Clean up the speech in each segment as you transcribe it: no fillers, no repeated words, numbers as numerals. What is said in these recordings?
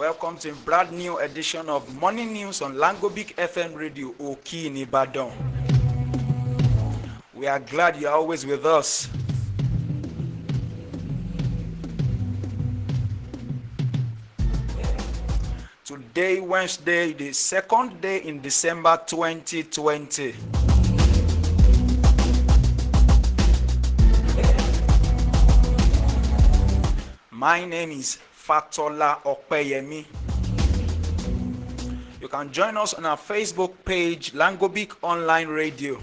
Welcome to a brand new edition of Morning News on Lamgobic FM Radio Oki in Ibadan. We are glad you are always with us. Today, Wednesday, the second day in December 2020. My name is Fatola Opeyemi. You can join us on our Facebook page, Lamgobic Online Radio.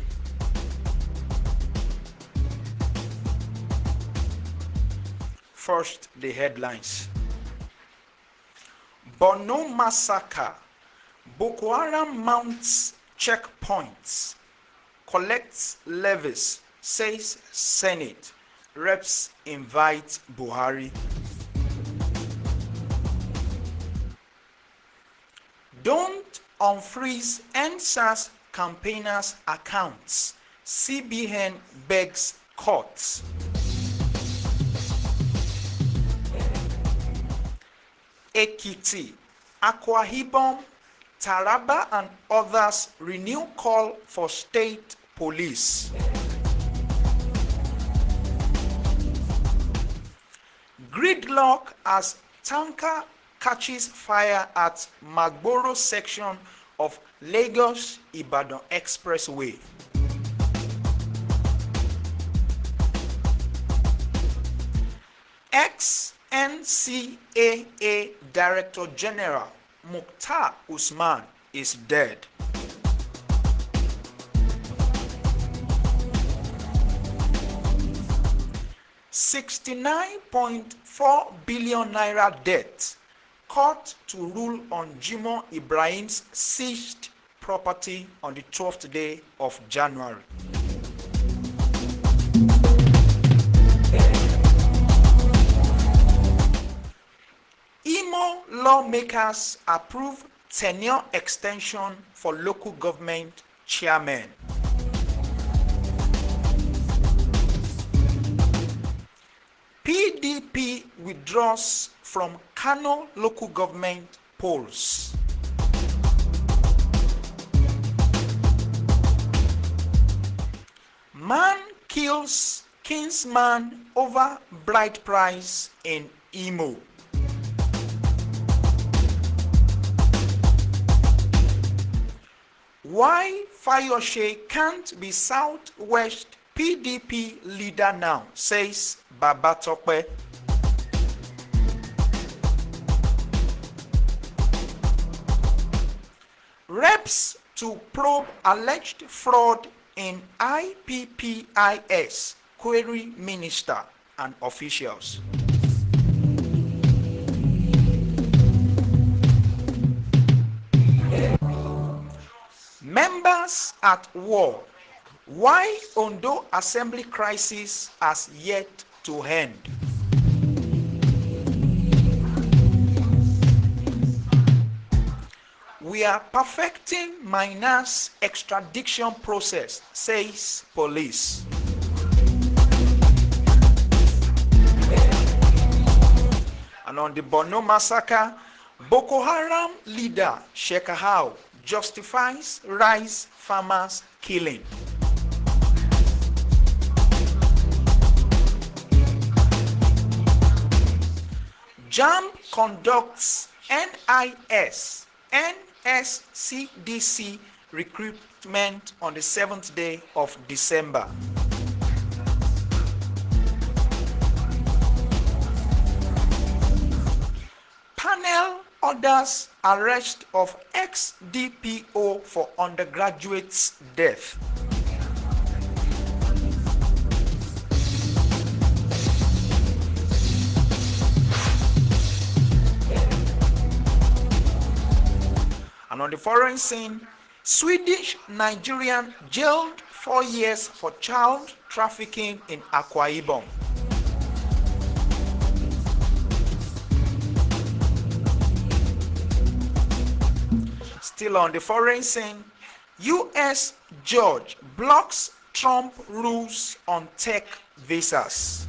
First, the headlines. Borno massacre. Boko Haram mounts checkpoints. Collects levies, says Senate. Reps invite Buhari. Don't unfreeze NSAS campaigners' accounts. CBN begs courts. Ekiti, Akwa Ibom, Taraba and others renew call for state police. Gridlock as tanker catches fire at Magboro section of Lagos-Ibadan Expressway. Ex-NCAA Director General Mukhtar Usman is dead. $69.4 billion debt. Court to rule on Jimoh Ibrahim's seized property on the 12th day of January. Imo lawmakers approve tenure extension for local government chairmen. PDP withdraws from Kano local government polls. Man kills kinsman over bride price in Imo. Why Fayose can't be Southwest PDP leader now, says Babatope. Reps to probe alleged fraud in IPPIS, query minister and officials. Members at war. Why Ondo Assembly crisis has yet to end. We are perfecting minors' extradition process, says police. And on the Borno massacre, Boko Haram leader Shekahau justifies rice farmers' killing. JAMB conducts NIS, NSCDC recruitment on the 7th day of December. Panel orders arrest of ex-DPO for undergraduate's death. And on the foreign scene, Swedish Nigerian jailed 4 years for child trafficking in Akwa Ibom. Still on the foreign scene, U.S. judge blocks Trump rules on tech visas.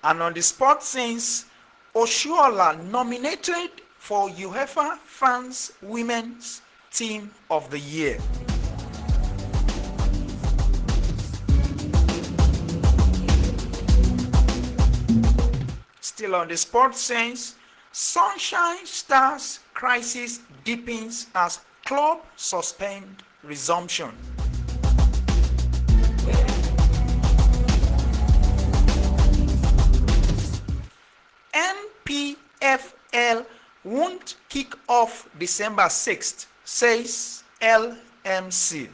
And on the sports scenes, Oshuola nominated for UEFA Fans Women's Team of the Year. Still on the sports scenes, Sunshine Stars crisis deepens as club suspend resumption. NPFL won't kick off December 6th, says LMC.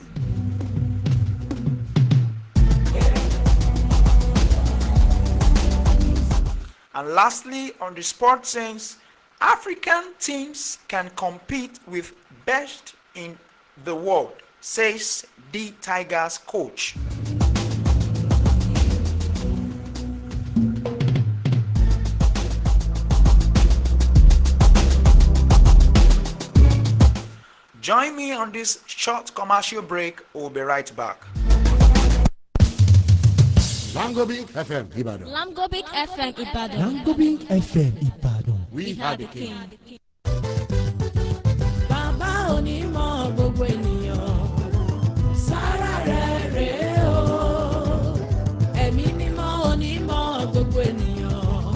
And lastly, on the sports sense, African teams can compete with best in the world, says the Tigers coach. Join me on this short commercial break. We'll be right back. Lamgobic FM Ibadan. Lamgobic FM Ibadan. Lamgobic FM Ibadan. We are the king. Bàbá onímọ̀ gbogbo ènìyàn, sára rẹ̀ rèé o. Ẹ̀mí mímọ́ onímọ̀ gbogbo ènìyàn,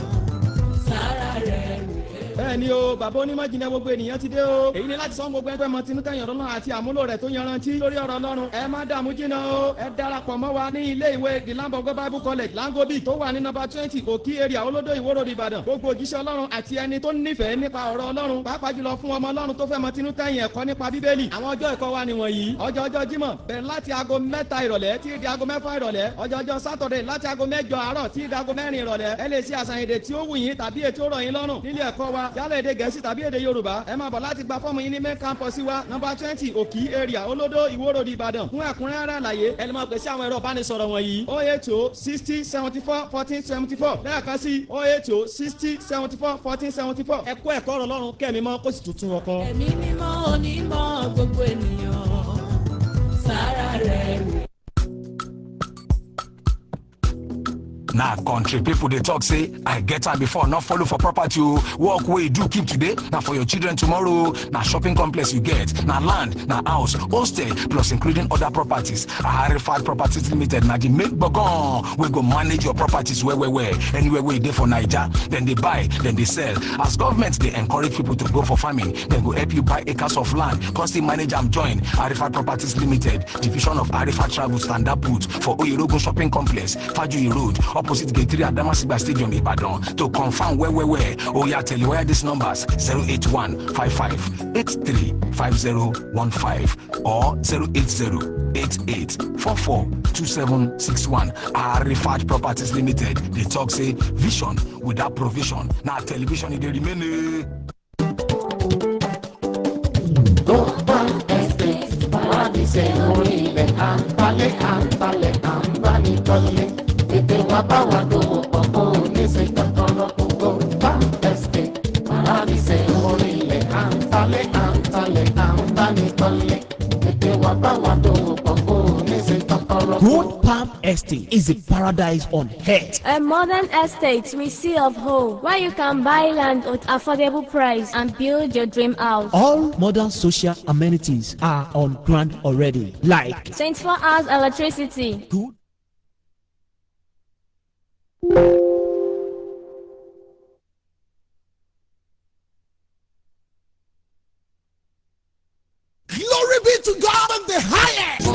sára rẹ̀ rèé. Bẹ́ẹ̀ni o, bàbá onímọ̀ jìnnà gbogbo ènìyàn ti dé o. Èyí ni láti sọ gbogbo ẹgbẹ́ mọ tinú tẹ̀yìn ọ̀rọ̀ náà àti àmúlò rẹ̀ tó yanrantí lórí ọ̀rọ̀ Ọlọ́run. Ẹ má dààmú jìnnà o. Ẹ darapọ̀ mọ́ wa ní ilé ìwé the Lamgobic Bible College Lamgobic tó wà ní nọ́mbà 20 Òkì area Olódò Ìwó Road Ìbàdàn. Gbogbo òjíṣẹ́ Ọlọ́run àti ẹni tó nífẹ̀ẹ́ nípa ọ̀rọ̀ Ọlọ́run pàápàá jùlọ fún ọmọ Ọlọ́run tó fẹ́ mọ tinú tẹ̀yìn ẹ̀kọ́ nípa Bíbélì. Àwọn ọjọ́ ẹ̀kọ́ wa nìwọ̀nyí. Ọjọ́ Jímọ̀ bẹ̀rẹ̀ láti aago 3 ìrọ̀lẹ́ tí di aago 6 ìrọ̀lẹ́. Ọjọ́ Saturday láti aago 8 àárọ̀ tí di aago 4 ìrọ̀lẹ́. Ẹ lè ṣe àṣàyàn èdè tí ó wù yín tàbí ètò ó rọ̀ yín lọ́rùn nílé ẹ̀kọ́ wa. Yálà èdè Gẹ̀ẹ́sì tàbí èdè Yorùbá. Ẹ máa bọ̀ láti gba fọ́ọ̀mù yín ní main campus wa nọ́mbà 20 Òkì area Olódò Ìwó Road Ìbàdàn. Fún ẹ̀kúnrẹ́rẹ́ àlàyé ẹ lè máa pè sí àwọn ẹ̀rọ ìbánisọ̀rọ̀ wọ̀nyí 080 60 74 14 74 lẹ́ẹ̀kan sí 080 60 74 14 74. Ẹ kọ́ ẹ̀kọ́ ọ̀rọ̀ Ọlọ́run kẹ́mi mọ́ kó sì tuntun ọkọ. Ẹ̀mí mímọ́ onímọ̀ gbogbo ènìyàn, sára rẹ̀ rèé. Now country people they talk say I get her before not follow for property o. Work wey you do keep today now for your children tomorrow. Now shopping complex you get, now land, now house, hostel plus including other properties. Arifat Properties Limited now the make bogon we go manage your properties where anywhere where you dey for Naija. Then they buy, then they sell. As government they encourage people to go for farming, then go help you buy acres of land. Constant manage am join Arifat Properties Limited, division of Arifat Travel Standard Boot for Oyerogun Shopping Complex, Fajuyi Road. Opposite Gate 3 at Damasiba Stadium Ibadan. To confirm where. Oh yeah, tell you where these numbers 081 55 83 5015 or 080 88 44 2761. Arifat Properties Limited. They talk say vision without provision. Now television in the remaining. Ètè wa bá wa dòwò pọ̀ kó o ní ṣe kankan lọ́kùnkó bá ẹ̀sìkè paradíṣe orílẹ̀ àǹtalẹ̀ àǹbánikọ́lé. Ètè wa bá wa dòwò pọ̀ kó o ní ṣe kankan lọ́kùnkó. Good Palm Estate is a paradise on earth. A modern estate with sea of hope where you can buy land at affordable price and build your dream house. All modern social amenities are on ground already, like 24 hours electricity. good Glory be to God on the highest.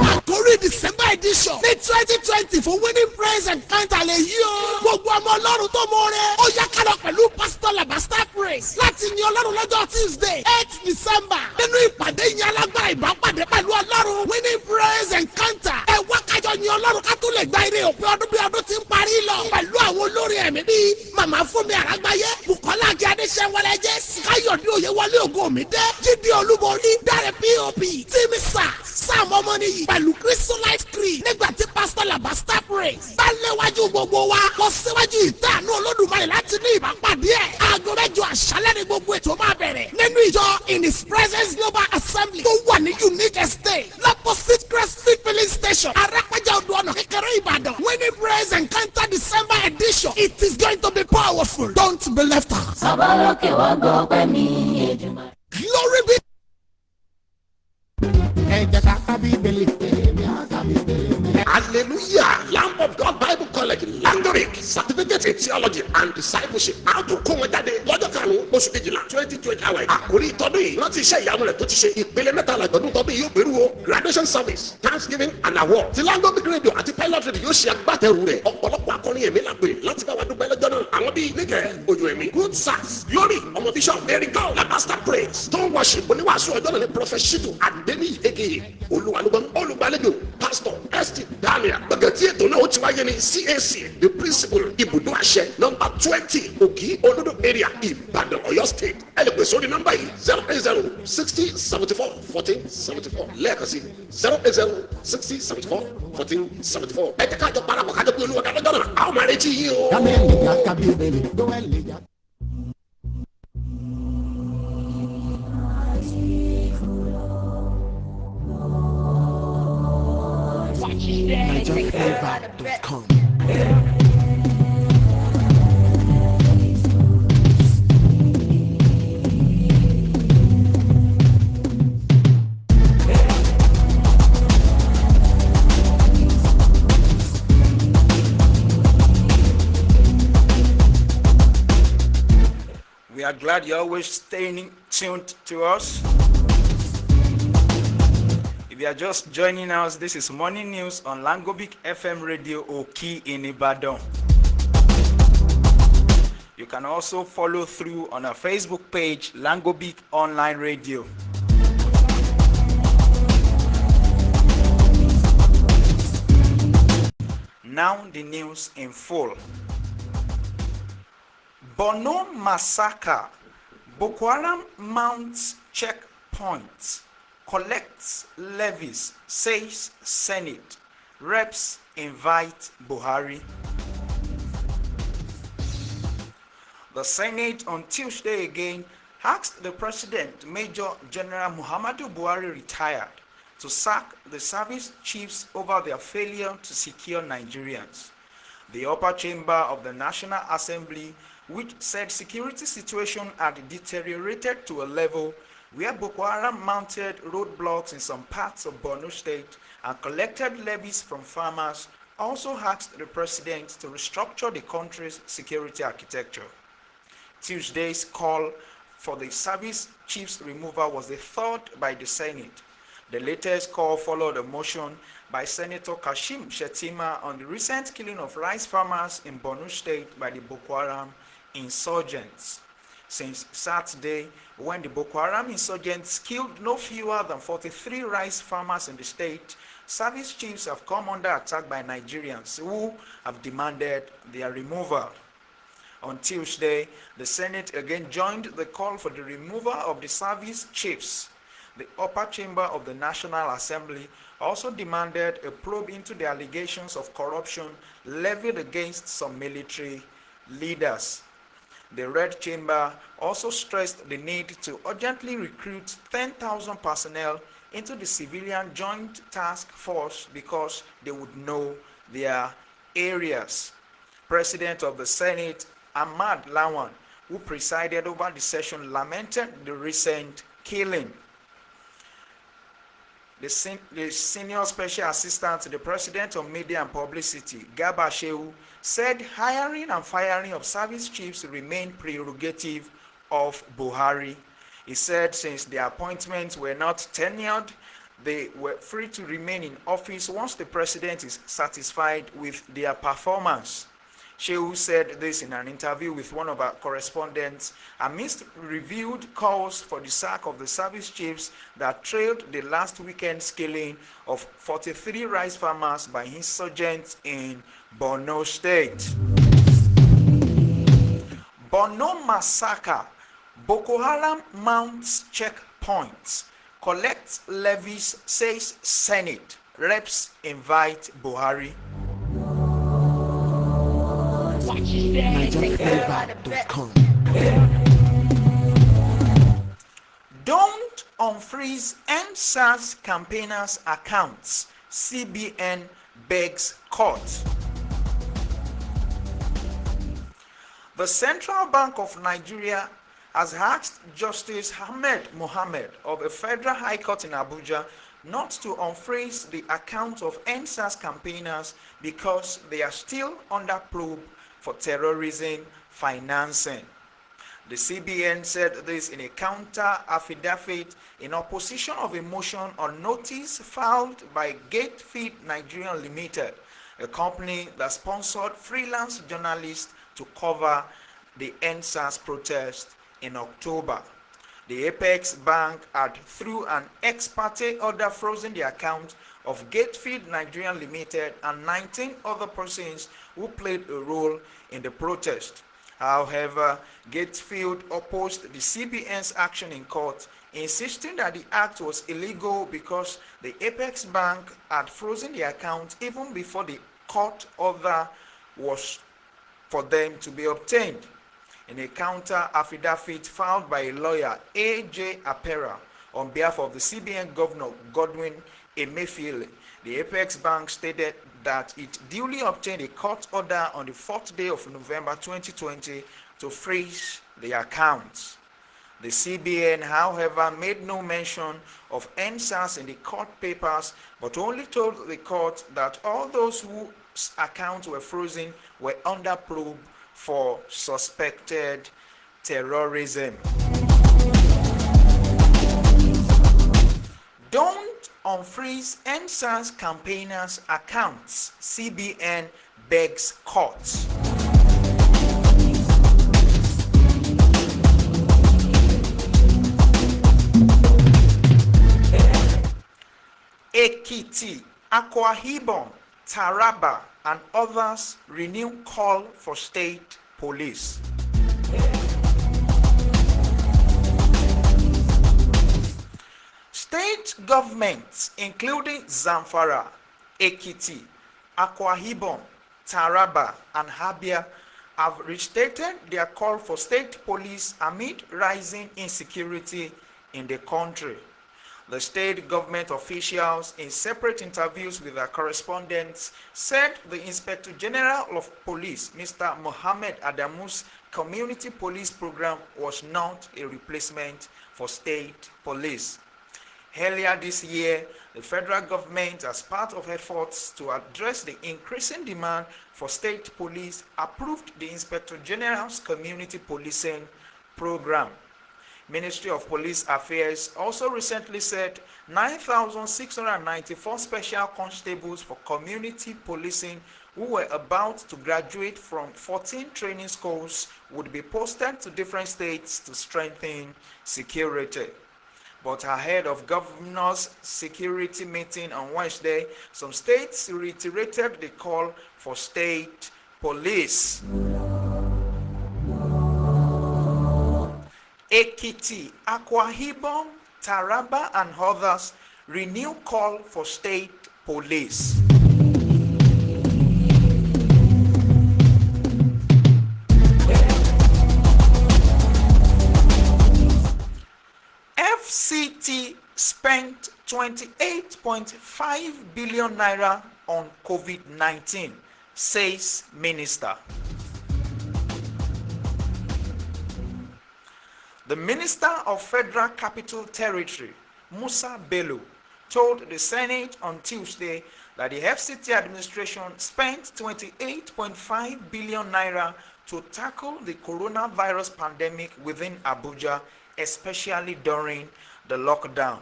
Àkórí December edition ní 2020 fún winning praise encounter lè yí o. Gbogbo ọmọ Ọlọ́run tó mọ́re. Ó yá ká lọ pẹ̀lú Fatola Master Praise láti yin Ọlọ́run lọ́jọ́ Tuesday 8 December. Nínú ìpàdé yẹn alágbára ìbápàdé pẹ̀lú Ọlọ́run winning praise encounter. Ẹ wá kájọ yin Ọlọ́run ká tó lè gba ire òpin ọdún bí ọdún ti ń parí lọ. Pẹ̀lú àwọn olórí ẹ̀mí bíi Màmá Fúnmi Àrágbáyé, Bùkọ́lá Agé Adéṣẹ́wọlé Jésì, Káyọ̀dé Oyèwọlé Ògúnmídé, Jídé Olúborí, Dáre POP, Tímísà, Sam Ọmọníyì, pẹ̀lú Christolite Creed. Nígbà tí Fatola Master Praise bá léwájú gbogbo wa, lọ síwájú ìtàánú Olódùmarè láti ní ìbápàdé ẹ̀. Aago 8 àṣálẹ́ ni gbogbo ètò máa bẹ̀rẹ̀. Nínú ìjọ In His Presence Global Assembly tó wà ní Unique Estate, l'opposite Crestfield Filling Station, Arápájà Odò Ọ̀nà kékeré Ìbàdàn. Winning Praise Encounter December edition. It is going to be powerful. Don't be left out. Sábàlókè wá gbọ́ pé mi Èdùmàrè. Glory be. Hallelujah! Lamb of God Bible College Lamgobic certificate in theology and discipleship. How to kó wọn jáde lọ́jọ́ karùn-ún oṣù kejìlá 2020 hour. Àkórí ìtọ́dún yìí rántí iṣẹ́ ìyanu rẹ̀ tó ti ṣe. Ìpele mẹ́tàlá ìtọ́dún tọ́dún yìí yóò gbèrú o. Graduation service, Thanksgiving and award. Ti Lamgobic radio àti pilot radio yóò ṣe agbátẹrù rẹ̀. Ọ̀pọ̀lọpọ̀ akọrin ẹ̀mí la pè láti bá wa dúpẹ́ lọ́jọ́ náà. Àwọn bíi Níkẹ́, Ojú ẹ̀mí, Good Sax, Glory, ọmọ Bishop Mary God, La Master Praise, Stone Worship, oníwàásù ọjọ́ náà ni Prophet Shitu Adeni Ege, Olúwalúgbọ́n, olùgbàlejò, Pastor Esti Daniel. Gbẹ̀gẹ̀tì ètò náà ó ti wáyé ní CAC, the principal ibùdó àṣẹ nọ́mbà 20 Òkì Olódò area Ìbàdàn Ọ̀yọ́ state. Ẹ lè pè sórí nọ́mbà yìí 080 60 74 14 74 lẹ́ẹ̀kan sí 080 60 74 14 74. Ẹ jẹ́ kájọ parapọ̀ kájọ pé olúwa kájọ náà àwọn máa retí yìí o. NigerFlavor.com. We are glad you're always staying tuned to us. If you are just joining us, this is Morning News on Lamgobic FM Radio Oki in Ibadan. You can also follow through on our Facebook page, Lamgobic Online Radio. Now the news in full. Borno massacre. Boko Haram mounts checkpoints. Collects levies, says Senate. Reps invite Buhari. The Senate on Tuesday again asked the President, Major General Muhammadu Buhari retired, to sack the service chiefs over their failure to secure Nigerians. The upper chamber of the National Assembly, which said security situation had deteriorated to a level where Boko Haram mounted roadblocks in some parts of Borno State and collected levies from farmers, also asked the president to restructure the country's security architecture. Tuesday's call for the service chief's removal was the third by the Senate. The latest call followed a motion by Senator Kashim Shettima on the recent killing of rice farmers in Borno State by the Boko Haram insurgents. Since Saturday, when the Boko Haram insurgents killed no fewer than 43 rice farmers in the state, service chiefs have come under attack by Nigerians who have demanded their removal. On Tuesday, the Senate again joined the call for the removal of the service chiefs. The upper chamber of the National Assembly also demanded a probe into the allegations of corruption levied against some military leaders. The Red Chamber also stressed the need to urgently recruit 10,000 personnel into the Civilian Joint Task Force because they would know their areas. President of the Senate, Ahmad Lawan, who presided over the session, lamented the recent killing. The senior special assistant to the President of Media and Publicity, Garba Shehu, said hiring and firing of service chiefs remain prerogative of Buhari. He said since their appointments were not tenured, they were free to remain in office once the president is satisfied with their performance. Shehu said this in an interview with one of our correspondents amidst reviewed calls for the sack of the service chiefs that trailed the last weekend's killing of 43 rice farmers by insurgents in Borno State. Borno massacre. Boko Haram mounts checkpoints. Collects levies, says Senate. Reps invite Buhari. NigerFlavor.com. Don't unfreeze NSAS campaigners' accounts. CBN begs court. The Central Bank of Nigeria has asked Justice Ahmed Mohammed of the Federal High Court in Abuja not to unfreeze the account of NSAS campaigners because they are still under probe for terrorism financing. The CBN said this in a counter affidavit in opposition of a motion on notice filed by Gatefeed Nigeria Limited, a company that sponsored freelance journalists to cover the NSAS protest in October. The Apex Bank had, through an ex parte order, frozen the account of Gatefeed Nigeria Limited and 19 other persons who played a role in the protest. However, Gatesfield opposed the CBN's action in court, insisting that the act was illegal because the Apex Bank had frozen the account even before the court order was for them to be obtained. In a counter affidavit filed by a lawyer, A.J. Apera, on behalf of the CBN Governor Godwin Emefiele, the Apex Bank stated that it duly obtained a court order on the 4th day of November 2020 to freeze the accounts. The CBN, however, made no mention of NSAS in the court papers, but only told the court that all those whose accounts were frozen were under probe for suspected terrorism. Don't unfreeze NSAS campaigners' accounts, CBN begs courts. Ekiti, Akwa Ibom, Taraba, and others renew call for state police. State governments, including Zamfara, Ekiti, Akwa Ibom, Taraba, and Abia, have restated their call for state police amid rising insecurity in the country. The state government officials, in separate interviews with their correspondents, said the Inspector General of Police, Mr. Mohammed Adamu's community police program was not a replacement for state police. Earlier this year, the federal government, as part of efforts to address the increasing demand for state police, approved the Inspector General's community policing program. Ministry of Police Affairs also recently said 9,694 special constables for community policing who were about to graduate from 14 training schools would be posted to different states to strengthen security. But ahead of governor's security meeting on Wednesday, some states reiterated the call for state police. Ekiti, Akwa Ibom, Taraba, and others renew call for state police. FCT spent 28.5 billion naira on COVID-19, says minister. The Minister of Federal Capital Territory, Musa Bello, told the Senate on Tuesday that the FCT administration spent 28.5 billion naira to tackle the coronavirus pandemic within Abuja, especially during the lockdown.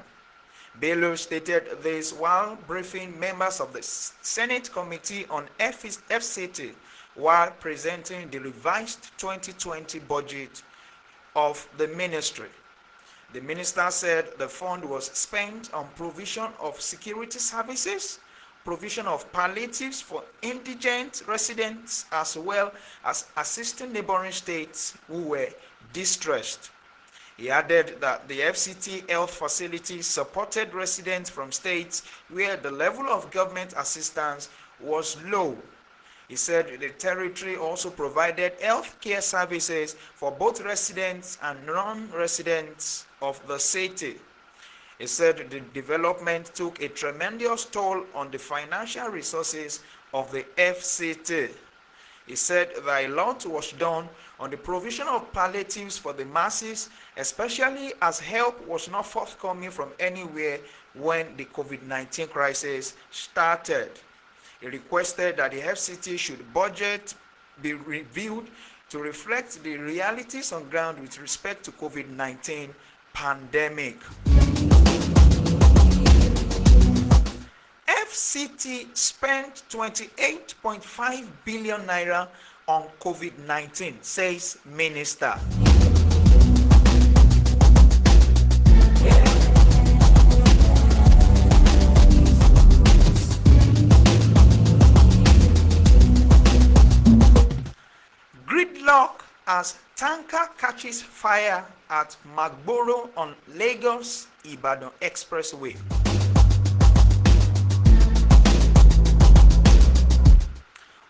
Bello stated this while briefing members of the Senate Committee on FCT while presenting the revised 2020 budget of the ministry. The minister said the fund was spent on provision of security services, provision of palliatives for indigent residents, as well as assisting neighboring states who were distressed. He added that the FCT health facilities supported residents from states where the level of government assistance was low. He said the territory also provided health care services for both residents and non-residents of the city. He said the development took a tremendous toll on the financial resources of the FCT. He said that a lot was done on the provision of palliatives for the masses, especially as help was not forthcoming from anywhere when the COVID-19 crisis started. He requested that the FCT should budget be reviewed to reflect the realities on ground with respect to COVID-19 pandemic. FCT spent 28.5 billion naira on COVID-19, says Minister. Gridlock as tanker catches fire at Magboro on Lagos-Ibadan Expressway.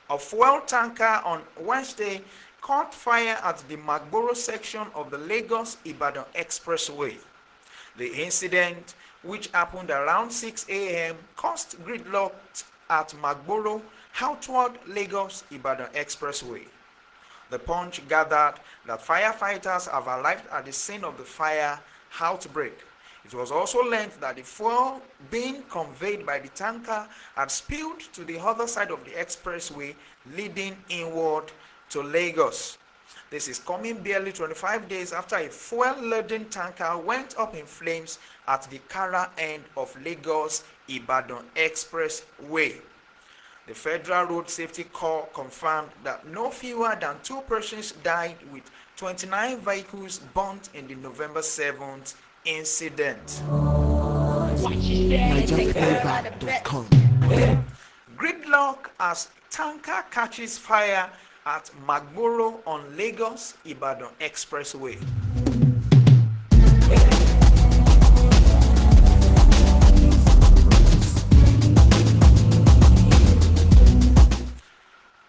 A fuel tanker on Wednesday caught fire at the Magboro section of the Lagos-Ibadan Expressway. The incident, which happened around 6 a.m., caused gridlock at Magboro outward Lagos-Ibadan Expressway. The Punch gathered that firefighters have arrived at the scene of the fire outbreak. It was also learned that the fuel being conveyed by the tanker had spilled to the other side of the expressway, leading inward to Lagos. This is coming barely 25 days after a fuel-laden tanker went up in flames at the Kara end of Lagos-Ibadan Expressway. The Federal Road Safety Corps confirmed that no fewer than 2 persons died with 29 vehicles burnt in the November 7th incident. NigerFlavor.com. Gridlock as tanker catches fire at Magboro on Lagos-Ibadan Expressway.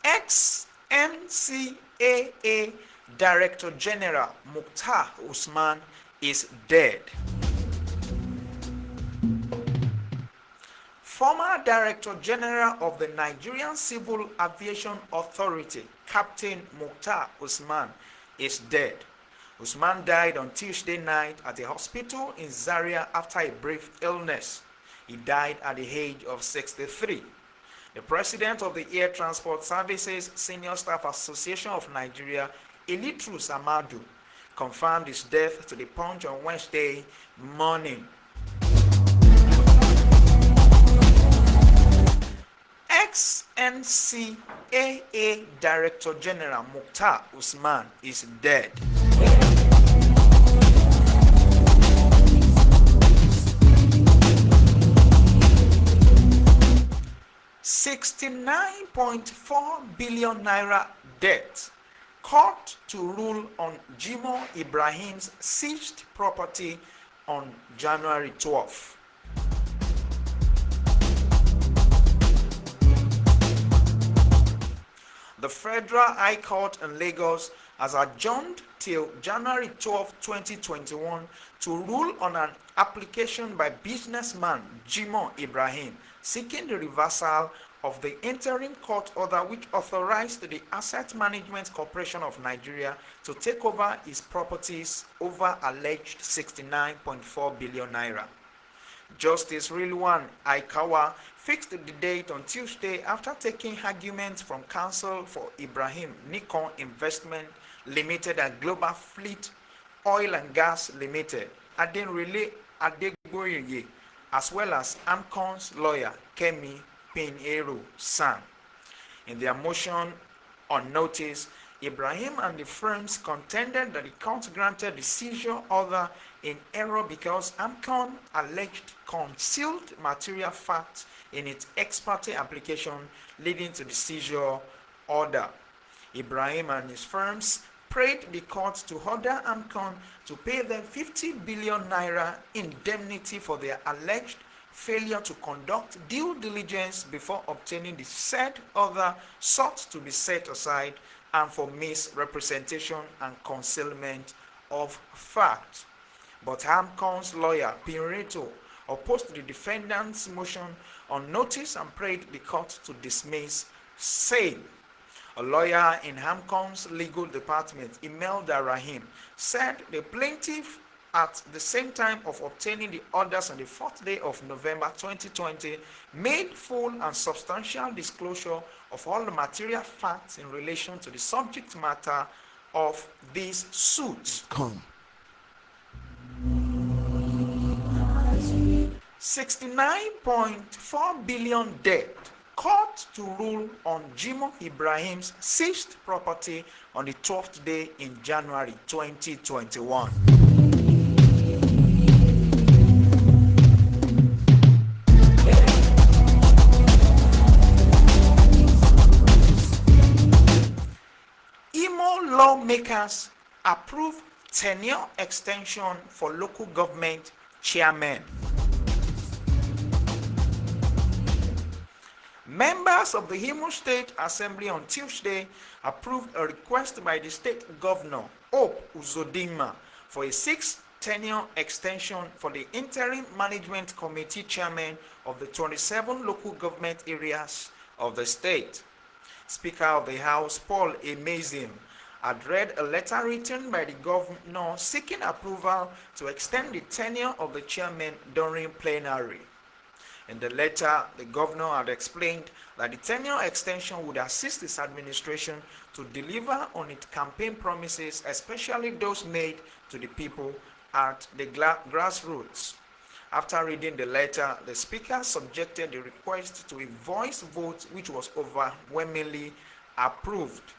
Ex-NCAA Director General Mukhtar Usman is dead. Former Director General of the Nigerian Civil Aviation Authority, Captain Mukhtar Usman, is dead. Usman died on Tuesday night at a hospital in Zaria after a brief illness. He died at the age of 63. The president of the Air Transport Services Senior Staff Association of Nigeria, Elitrus Amadu, confirmed his death to the Punch on Wednesday morning. Ex-NCAA Director General Mukhtar Usman is dead. $69.4 billion debt court to rule on Jimoh Ibrahim's seized property on January 12. The Federal High Court in Lagos has adjourned till January 12, 2021 to rule on an application by businessman Jimoh Ibrahim seeking the reversal of the interim court order which authorized the Asset Management Corporation of Nigeria to take over his properties over alleged 69.4 billion naira. Justice Rilwan Aikawa fixed the date on Tuesday after taking arguments from counsel for Ibrahim Nikon Investment Limited and Global Fleet Oil and Gas Limited, Adenrele Adegboyeye, as well as AMCON's lawyer Kemi Pinheiro San. In their motion on notice, Ibrahim and the firms contended that the court granted the seizure order in error because AMCON alleged concealed material facts in its ex parte application leading to the seizure order. Ibrahim and his firms prayed the court to order AMCON to pay them 50 billion naira indemnity for their alleged failure to conduct due diligence before obtaining the said order sought to be set aside and for misrepresentation and concealment of fact. But AMCON's lawyer Pinheiro opposed the defendant's motion on notice and prayed the court to dismiss, saying, A lawyer in Hamcon's legal department, Imelda Rahim, said the plaintiff, at the same time of obtaining the orders on the 4th day of November 2020, made full and substantial disclosure of all the material facts in relation to the subject matter of this suit. Come. 69.4 billion debt. Court to rule on Jimo Ibrahim's seized property on the 12th day in January 2021. Imo lawmakers approve tenure extension for local government chairmen. Members of the Imo State Assembly on Tuesday approved a request by the state governor, Hope Uzodinma, for a 6th tenure extension for the interim management committee chairman of the 27 local government areas of the state. Speaker of the House, Paul Emezim, had read a letter written by the governor seeking approval to extend the tenure of the chairman during plenary. In the letter, the governor had explained that the tenure extension would assist his administration to deliver on its campaign promises, especially those made to the people at the grassroots. After reading the letter, the speaker subjected the request to a voice vote, which was overwhelmingly approved.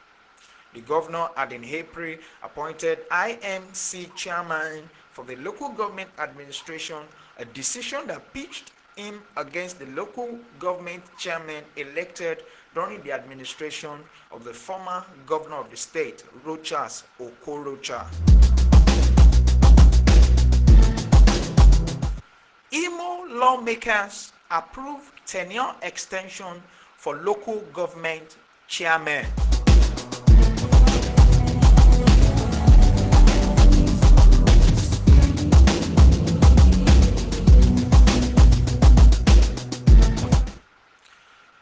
The governor had in April appointed IMC chairman for the local government administration, a decision that pitched him against the local government chairman elected during the administration of the former governor of the state, Rochas Okorocha. Imo lawmakers approved tenure extension for local government chairmen.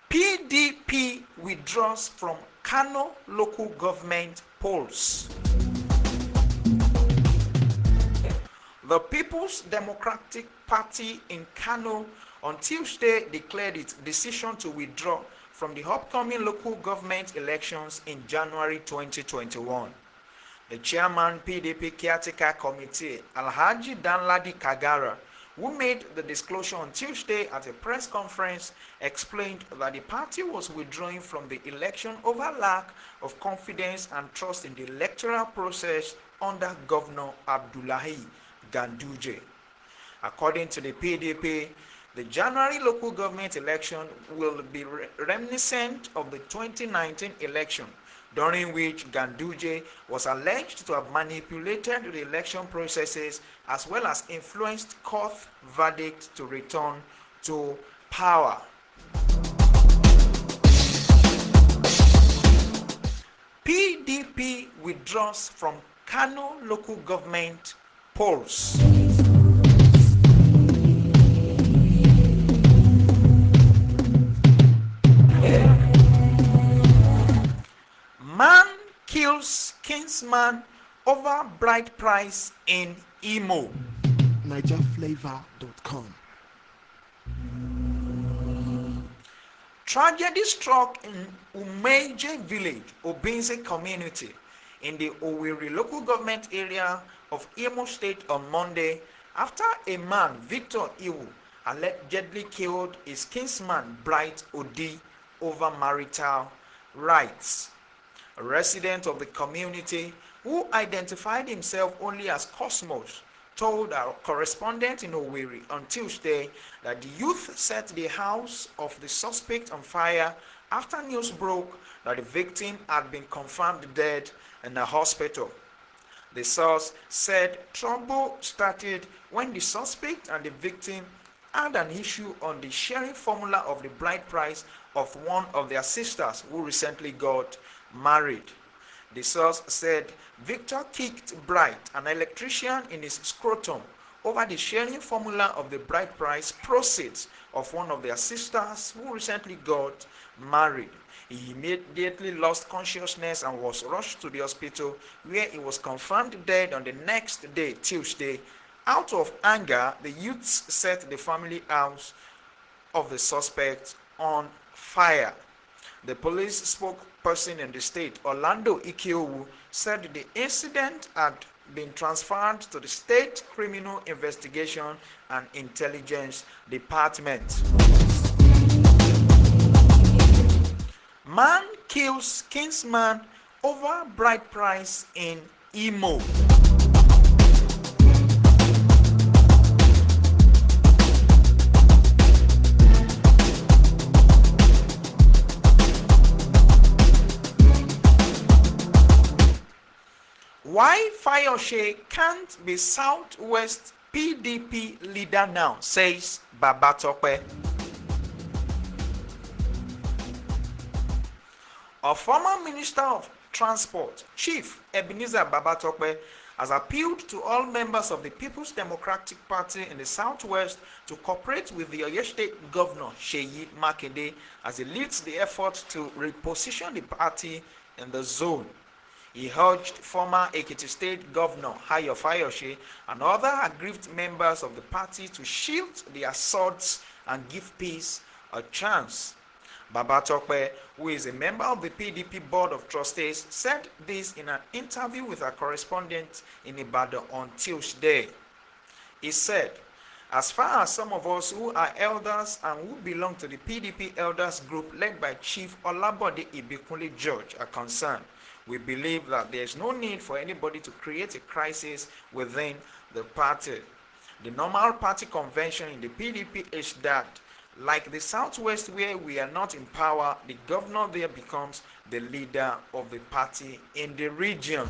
PDP withdraws from Kano local government polls. The People's Democratic Party in Kano on Tuesday declared its decision to withdraw from the upcoming local government elections in January 2021. The chairman PDP caretaker committee, Alhaji Danladi Kagara, who made the disclosure on Tuesday at a press conference, explained that the party was withdrawing from the election over lack of confidence and trust in the electoral process under Governor Abdullahi Ganduje. According to the PDP, the January local government election will be reminiscent of the 2019 election, during which Ganduje was alleged to have manipulated the election processes as well as influenced court verdict to return to power. PDP withdraws from Kano local government polls. Man kills kinsman over bride price in Imo. NigerFlavor.com. Tragedy struck in Umeje village, Obinze community, in the Owerri local government area of Imo State on Monday after a man, Victor Iwu, allegedly killed his kinsman Bright Odi over marital rights. A resident of the community, who identified himself only as Cosmos, told our correspondent in Owerri on Tuesday that the youth set the house of the suspect on fire after news broke that the victim had been confirmed dead in a hospital. The source said trouble started when the suspect and the victim had an issue on the sharing formula of the bride price of one of their sisters who recently got married. The source said Victor kicked Bright, an electrician, in his scrotum over the sharing formula of the bride price proceeds of one of their sisters who recently got married. He immediately lost consciousness and was rushed to the hospital, where he was confirmed dead on the next day, Tuesday. Out of anger, the youths set the family house of the suspect on fire. The police spokesperson in the state, Orlando Ikeowu, said the incident had been transferred to the State Criminal Investigation and Intelligence Department. Man kills kinsman over bride price in Imo. Why Fayose can't be Southwest PDP leader now, says Babatope. A former Minister of Transport, Chief Ebenezer Babatope, has appealed to all members of the People's Democratic Party in the Southwest to cooperate with the Oyo State Governor Seyi Makinde as he leads the effort to reposition the party in the zone. He urged former Ekiti State Governor Ayo Fayose and other aggrieved members of the party to shield the assaults and give peace a chance. Babatope, who is a member of the PDP Board of Trustees, said this in an interview with a correspondent in Ibadan on Tuesday. He said, as far as some of us who are elders and who belong to the PDP elders group led by Chief Olabode Ibikunle George are concerned, we believe that there is no need for anybody to create a crisis within the party. The normal party convention in the PDP is that, like the Southwest where we are not in power, the governor there becomes the leader of the party in the region.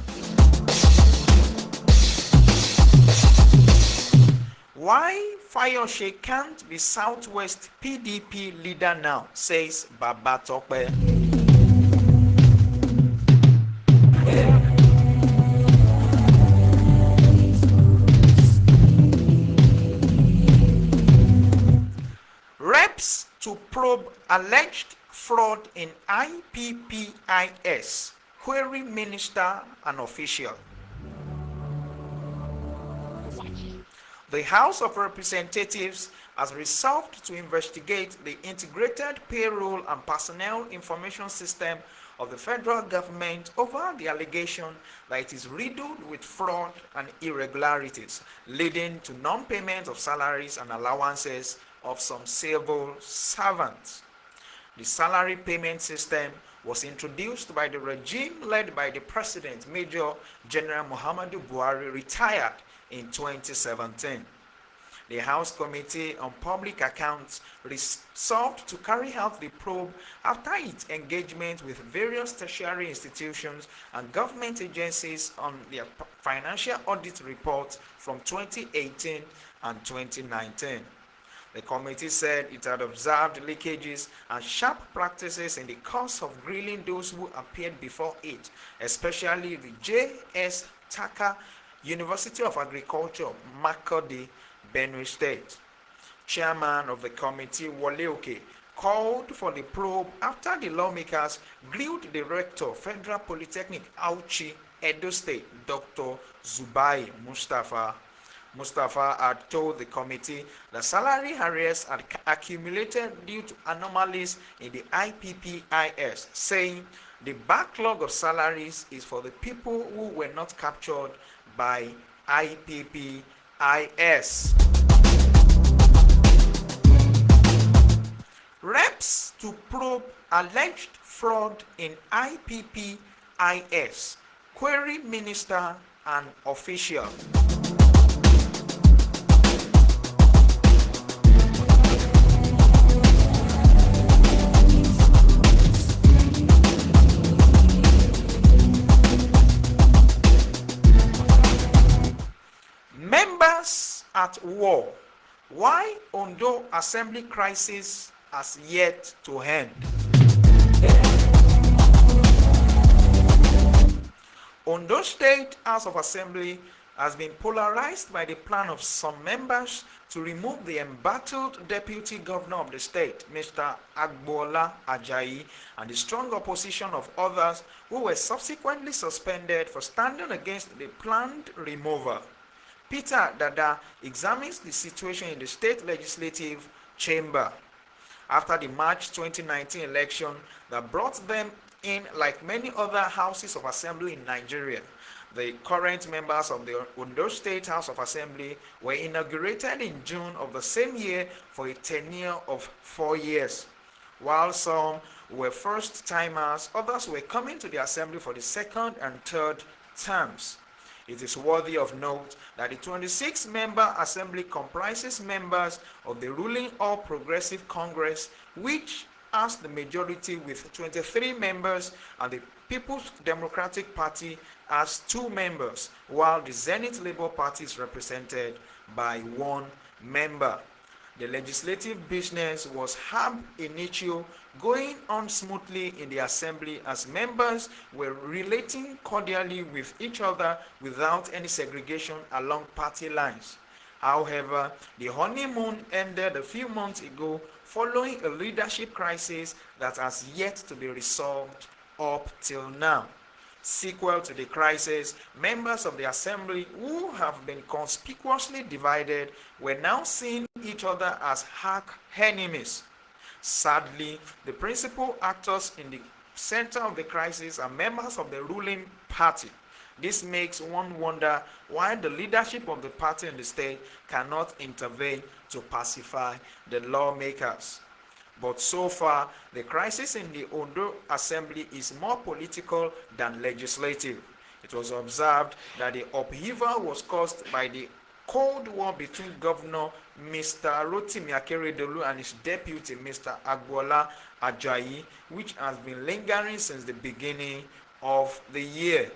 Why Fayose can't be Southwest PDP leader now, says Babatope. Reps to probe alleged fraud in IPPIS, query minister and official. The House of Representatives has resolved to investigate the integrated payroll and personnel information system of the federal government over the allegation that it is riddled with fraud and irregularities, leading to non-payment of salaries and allowances of some civil servants. The salary payment system was introduced by the regime led by the President Major General Muhammadu Buhari, retired in 2017. The House Committee on Public Accounts resolved to carry out the probe after its engagement with various tertiary institutions and government agencies on their financial audit reports from 2018 and 2019. The committee said it had observed leakages and sharp practices in the course of grilling those who appeared before it, especially the J.S. Taka University of Agriculture, Makurdi, Benue State. Chairman of the committee, Wole Oke, called for the probe after the lawmakers grilled the rector, Federal Polytechnic, Auchi, Edo State, Dr. Zubai Mustafa. Mustafa had told the committee that salary arrears had accumulated due to anomalies in the IPPIS, saying the backlog of salaries is for the people who were not captured by IPPIS. Reps to probe alleged fraud in IPPIS, query minister and official. Members at war. Why Ondo Assembly crisis has yet to end? Ondo State House of Assembly has been polarized by the plan of some members to remove the embattled deputy governor of the state, Mr. Agbola Ajayi, and the strong opposition of others who were subsequently suspended for standing against the planned removal. Peter Dada examines the situation in the state legislative chamber after the March 2019 election that brought them in like many other houses of assembly in Nigeria. The current members of the Ondo State House of Assembly were inaugurated in June of the same year for a tenure of 4 years. While some were first-timers, others were coming to the assembly for the second and third terms. It is worthy of note that the 26-member assembly comprises members of the ruling All Progressive Congress, which has the majority with 23 members, and the People's Democratic Party has 2 members, while the Zenith Labour Party is represented by 1 member. The legislative business was ab initio going on smoothly in the assembly as members were relating cordially with each other without any segregation along party lines. However, the honeymoon ended a few months ago following a leadership crisis that has yet to be resolved up till now. Sequel to the crisis, members of the assembly who have been conspicuously divided were now seeing each other as arch enemies. Sadly, the principal actors in the center of the crisis are members of the ruling party. This makes one wonder why the leadership of the party in the state cannot intervene to pacify the lawmakers. But so far, the crisis in the Ondo Assembly is more political than legislative. It was observed that the upheaval was caused by the Cold War between Governor Mr. Rotimi Akeredolu and his deputy Mr. Agbola Ajayi, which has been lingering since the beginning of the year.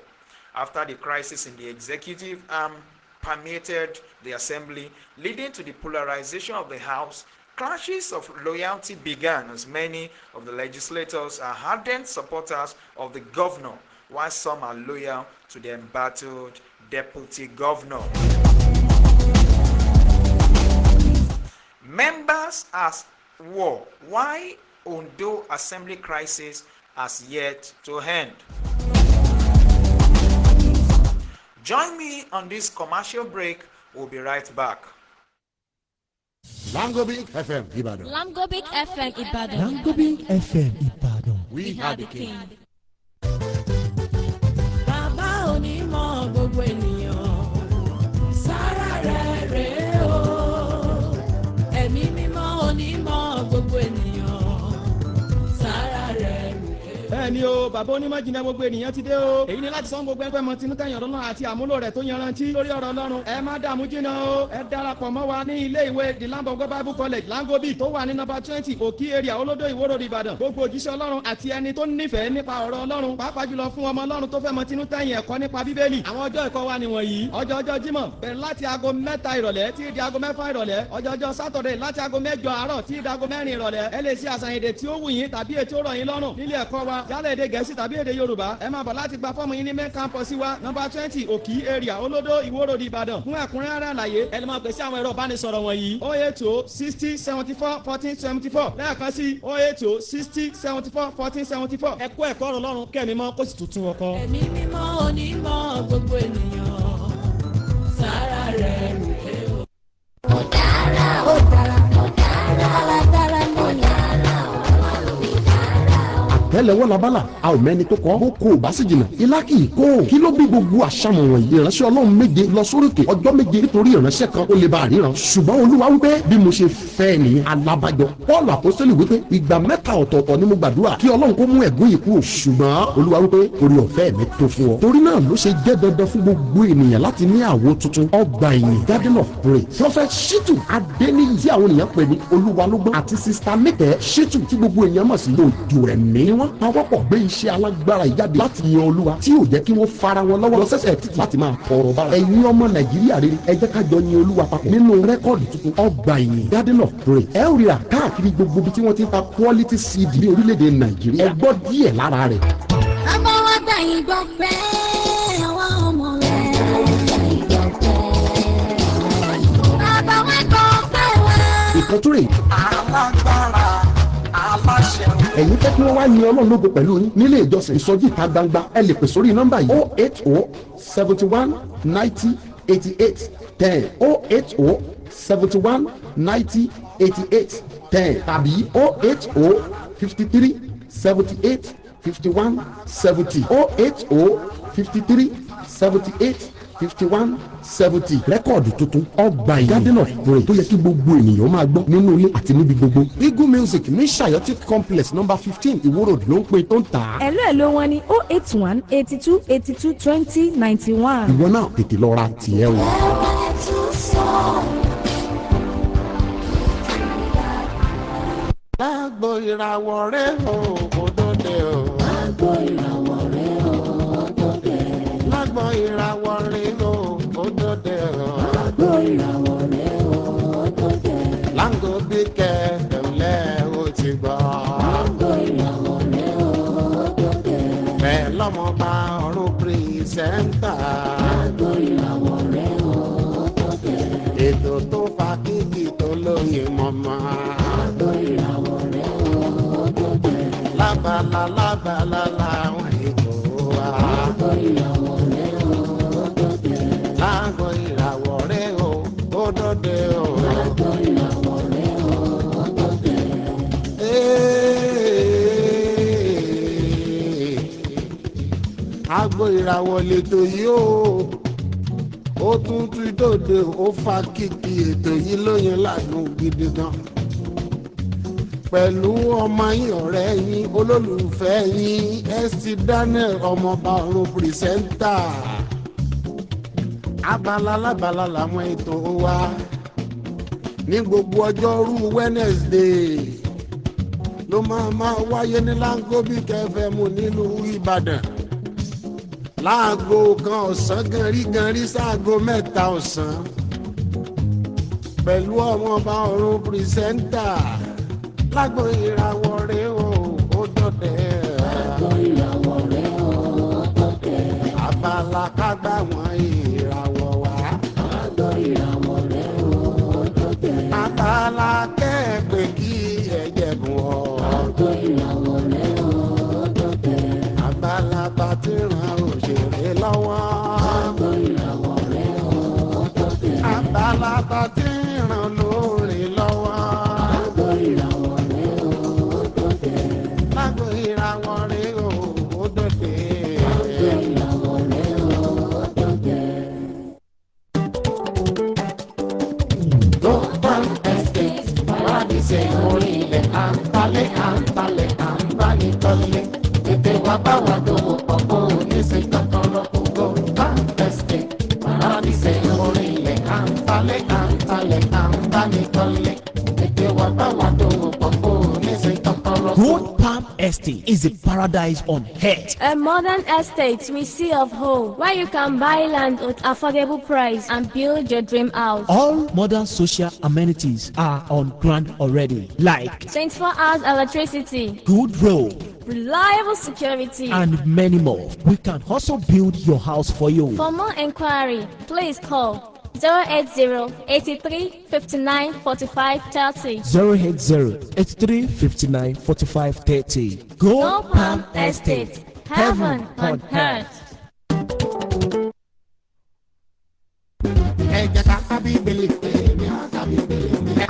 After the crisis in the executive arm permeated the assembly, leading to the polarization of the House, clashes of loyalty began as many of the legislators are ardent supporters of the governor, while some are loyal to the embattled deputy governor. Members as war. Why Ondo Assembly crisis has yet to end? Join me on this commercial break. We'll be right back. Lamgobic FM Ibadan. Lamgobic FM Ibadan. Lamgobic FM Ibadan. We are the king. Bàbá onímọ̀ gbogbo ènìyàn, sára rẹ̀ rèé o. Ẹ̀mí mímọ́ onímọ̀ gbogbo ènìyàn, sára rẹ̀ rèé o. Bẹ́ẹ̀ni o, bàbá onímọ̀ jìnnà gbogbo ènìyàn ti dé o. Èyí ni láti sọ gbogbo ẹgbẹ́ mọ tinú kẹ́yìn ọ̀rọ̀ náà àti àmúlò rẹ̀ tó yanrantí lórí ọ̀rọ̀ Ọlọ́run. Ẹ má dààmú jìnnà o. Ẹ darapọ̀ mọ́ wa ní ilé ìwé the Lamgobic Bible College Lamgobic tó wà ní nọ́mbà 20 Òkì area Olódò Ìwó Road Ìbàdàn. Gbogbo òjíṣẹ́ Ọlọ́run àti ẹni tó nífẹ̀ẹ́ nípa ọ̀rọ̀ Ọlọ́run, pàápàá jùlọ fún ọmọ Ọlọ́run tó fẹ́ mọ tinú tẹ̀yìn ẹ̀kọ́ nípa Bíbélì. Àwọn ọjọ́ ẹ̀kọ́ wa nìwọ̀nyí. Ọjọ́ Jímọ̀ bẹ̀rẹ̀ láti aago 3 ìrọ̀lẹ́ tí di aago 6 ìrọ̀lẹ́. Ọjọ́ Sátọ̀dẹ̀ láti aago 8 àárọ̀ tí di aago 4 ìrọ̀lẹ́. Ẹ lè ṣe àṣàyàn èdè tí ó wù yín tàbí ètò ó rọ̀ yín lọ́rùn nílé ẹ̀kọ́ wa. Yálà èdè Gẹ̀ẹ́sì tàbí èdè Yorùbá. Ẹ máa bọ̀ láti gba fọ́ọ̀mù yín ní main campus wa nọ́mbà 20 Òkì area Olódò Ìwó Road Ìbàdàn. Fún ẹ̀kúnrẹ́rẹ́ àlàyé ẹ lè máa pèsè àwọn ẹ̀rọ ìbánisọ̀rọ̀ wọ̀nyí 080 60 74 14 74 lẹ́ẹ̀kan sí 080 60 74 14 74. Ẹ kó ẹ̀kọ́ ọ̀rọ̀ Ọlọ́run kẹ́mi mọ́ kó sì tuntun ọkọ. Ẹ̀mí mímọ́ onímọ̀ gbogbo ènìyàn, sára rẹ̀ rèé o. Ó dára, alágbára ni ó dára, Ọlọ́run mi dára o. Tẹ́lẹ̀wọ́ labala a ò mẹ́ni tó kọ́ bó kó o bá sì jìnnà ilá kì í kó o kí ló bí gbogbo àṣàmọ̀ wọ̀nyí ìránṣẹ́ Ọlọ́run méje lọ sórókè ọjọ́ méje nítorí ìránṣẹ́ kan ó lè bá àríran ṣùgbọ́n Olúwa wípé bí mo ṣe fẹ́ nìyẹn alábàjọ Paul apostoli wípé ìgbà mẹ́ta ọ̀tọ̀ọ̀tọ̀ ni mo gbàdúrà kí Ọlọ́run kó mú ẹ̀gún yìí kú o ṣùgbọ́n Olúwa wípé orí ọ̀fẹ́ mi tó fún ọ torí náà ló ṣe jẹ́ dandan fún gbogbo ènìyàn láti ní àwo tuntun ọgbà ìyìn garden of praise prophet Shitu Adeniyi tí àwọn ènìyàn pè ní Olúwa ló gbọ́ àti sister Nike Shitu tí gbogbo èèyàn mọ̀ sí òjò ẹ̀mí ni wọ́n pawọ́pọ̀ gbé iṣẹ́ alágbára ìjáde láti yan Olúwa tí yóò jẹ́ kí wọ́n fara wọn lọ́wọ́ lọ́sẹ̀sẹ̀ títí láti máa kọ̀rọ̀ bára ẹ̀yin ọmọ Nàìjíríà rere ẹ jẹ́ ká jọ yin Olúwa papọ̀ nínú rẹ́kọ̀dì tuntun ọgbà ìyìn garden of praise ẹ ó rira káàkiri gbogbo ibi tí wọ́n ti ń ta quality CD ní orílẹ̀-èdè Nàìjíríà ẹ gbọ́ díẹ̀ lára rẹ̀. Bàbá wa gbà yín gbọ́ pé àwa ọmọ rẹ̀. kan tó rè. alágbára aláṣẹ. ẹ̀yin fẹ́ kí wọ́n wá yin ọlọ́run lógo pẹ̀lú yín nílé ìjọsìn ìsọjí ìta gbangba ẹ lè pè sórí nọ́mbà yìí 08071908810 08071908810 tàbí 08053785170 08053785170 rẹ́kọ̀dù tuntun ọgbà garden of praise tó yẹ kí gbogbo ènìyàn máa gbọ́ nínú ilé àti níbi gbogbo. eagle music ní Sayoti complex number 15 Iwo Road ló ń pè tó ń tà á. ẹ̀lọ́ wọn ní 08182822091. ìwọ náà tètè lọ ra tiẹ̀ o. lágbo ìràwọ̀ rẹ̀ o òdòdó o. lágbo ìràwọ̀ rẹ̀ o òdòdó. lágbo ìràwọ̀ rẹ̀ o òdòdó o. lágbo ìràwọ̀ rẹ̀ o òdòdó. Lamgobic ẹ̀fẹ̀mlẹ̀ o ti gbọ́. lágbo ìràwọ̀ rẹ̀ o òdòdó. bẹ́ẹ̀ lọ́mọ bá ọ̀run pírísẹ́ńtà. lágbo ìràwọ̀ rẹ̀ o òdòdó. ètò tó fa kíkì tó lóye mọ́mọ́. lágbo ìràwọ̀ rẹ̀ o òdòdó. lábala làwọn ètò wa. lágbo ìràwọ̀ rẹ̀ o òdòdó. lágbo ìràwọ̀ rẹ̀ o òdòdó. lágbo ìràwọ̀ rẹ̀ o òdòdó. Agbo ìràwọ̀ lètò yìí o ó tún tún dòde ó fa kìkì ètò yìí lóyún ládùn gidi gan pẹ̀lú ọmọ yín ọ̀rẹ́ yín olólùfẹ́ yín st Daniel ọmọọba ọ̀run pìrìsẹ́ńtà abala lábala làwọn ètò wa ní gbogbo ọjọ́rú Wednesday ló máa wáyé ní Lamgobic FM nílùú Ìbàdàn láago kan ọ̀sán ganrí sáago mẹ́ta ọ̀sán pẹ̀lú ọmọọba ọ̀run pìrìsẹ́ńtà lágbo ìràwọ̀ rẹ̀ o ó dọ̀dẹ̀. lágbo ìràwọ̀ rẹ̀ o ó dọ̀dẹ̀. abala kágbá wọn ìràwọ̀ wá. lágbo ìràwọ̀ rẹ̀ o ó dọ̀dẹ̀. abala kẹ́ẹ̀pẹ́ kí ẹ̀jẹ̀ bùn ọ́. lágbo ìràwọ̀ rẹ̀ o ó dọ̀dẹ̀. abala bàtí ràn òṣèré lọ́wọ́. lágbo ìràwọ̀ rẹ̀ o ó dọ̀dẹ̀. abala bàtí ràn lórí lọ́wọ́. lágbo ìràwọ̀ rẹ̀ o ó dọ̀dẹ̀. lágbo ìràwọ̀ rẹ̀ o ó dọ̀dẹ̀. lágbo ìràwọ̀ rẹ̀ o ó dọ̀dẹ̀. Global Estate Paradise orí ilẹ̀ à ń talẹ̀ à ń bá ní tọ́lẹ̀. Ètè wa bá wa dòwò ọ̀pọ̀ oníṣẹ́ kankan lọ́kùn Global Estate Paradise orí ilẹ̀ à ń talẹ̀ à ń bá ní tọ́lẹ̀. Ètè wa bá wa dòwò ọ̀pọ̀ oníṣẹ́ kankan lọ́kùn. Good Palm Estate is a paradise on earth. A modern estate with sea of hope, where you can buy land at affordable price and build your dream house. All modern social amenities are on ground already, like 24 hours electricity, good road reliable security, and many more. We can also build your house for you. For more inquiry, please call 080-83-59-45-30. 080-83-59-45-30. Go Palm Estate, heaven on earth.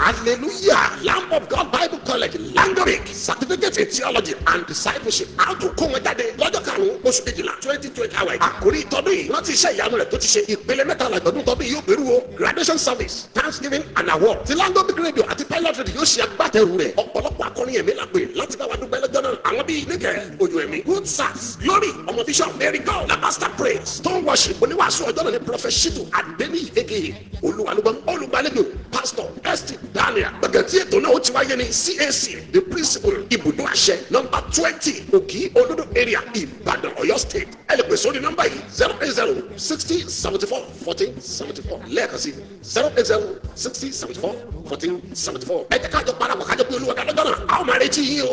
Hallelujah! Lamb of God Bible College Lamgobic certificate in theology and discipleship how to kó wọn jáde lọ́jọ́ karùn-ún oṣù kejìlá 2020 hour àkórí ìtọ́dún yìí rántí iṣẹ́ ìyanu rẹ̀ tó ti ṣe ìpele mẹ́tàlá ìtọ́dún tọ́dún yóò gbèrú o graduation service thanksgiving and award ti Lamgobic radio àti pilot radio yóò ṣe agbátẹrù rẹ̀ ọ̀pọ̀lọpọ̀ akọrin ẹ̀mí la pè láti bá wa dúpẹ́ lọ́jọ́ náà àwọn bíi níkẹ́ ojú ẹ̀mí good sax glory ọmọ bishop mary god la master praise stone worship oníwàásù ọjọ́ náà ní prophet shitu adeni aka olúwalúgbọ́n olùgbàlejò pastor st Daniel gbẹ̀gẹ̀tì ètò náà ó ti wáyé ní CAC the principal ibùdó àṣẹ nọ́mbà 20 òkì olódò area Ìbàdàn Ọ̀yọ́ state ẹ lè pè sórí nọ́mbà yìí 080-60-74-14-74 lẹ́ẹ̀kan sí 080-60-74-14-74 ẹ jẹ́ kájọ parapọ̀ kájọ pé olúwa kájọ náà a ó máa retí yín o.